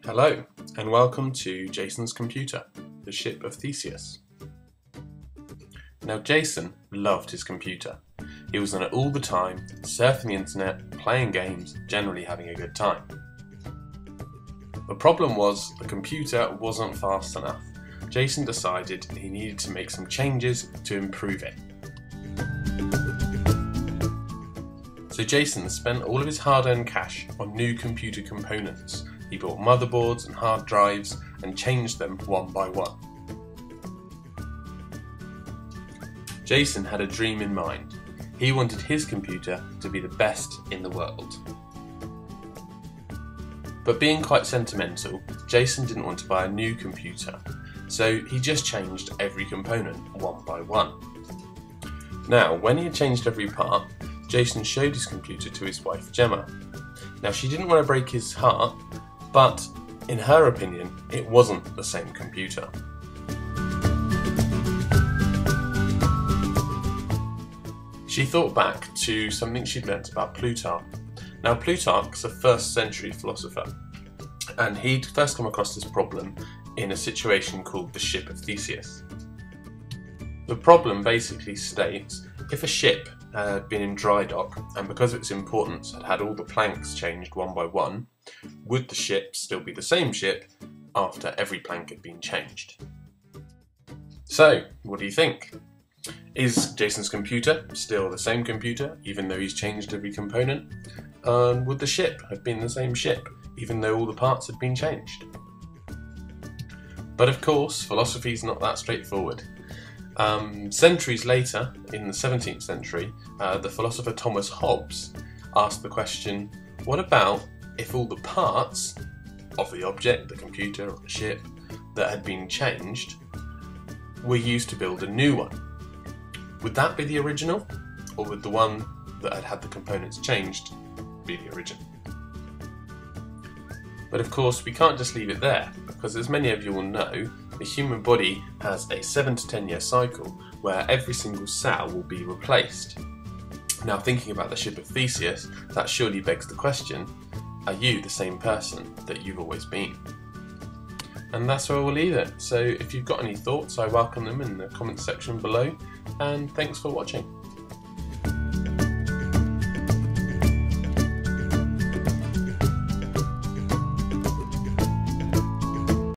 Hello, and welcome to Jason's computer, the Ship of Theseus. Now Jason loved his computer. He was on it all the time, surfing the internet, playing games, generally having a good time. The problem was the computer wasn't fast enough. Jason decided he needed to make some changes to improve it. So Jason spent all of his hard-earned cash on new computer components. He bought motherboards and hard drives and changed them one by one. Jason had a dream in mind. He wanted his computer to be the best in the world. But being quite sentimental, Jason didn't want to buy a new computer, so he just changed every component one by one. Now, when he had changed every part, Jason showed his computer to his wife Gemma. Now, she didn't want to break his heart, but in her opinion, it wasn't the same computer. She thought back to something she'd learnt about Plutarch. Now, Plutarch's a 1st century philosopher, and he'd first come across this problem in a situation called the Ship of Theseus. The problem basically states, if a ship had been in dry dock and because of its importance had had all the planks changed one by one, would the ship still be the same ship after every plank had been changed? So, what do you think? Is Jason's computer still the same computer even though he's changed every component? And would the ship have been the same ship even though all the parts had been changed? But of course, philosophy is not that straightforward. Centuries later, in the 17th century, the philosopher Thomas Hobbes asked the question, what about if all the parts of the object, the computer or the ship, that had been changed were used to build a new one? Would that be the original, or would the one that had had the components changed be the original? But of course, we can't just leave it there, because as many of you will know, the human body has a 7 to 10 year cycle where every single cell will be replaced. Now, thinking about the Ship of Theseus, that surely begs the question, are you the same person that you've always been? And that's where we'll leave it. So if you've got any thoughts, I welcome them in the comments section below, and thanks for watching.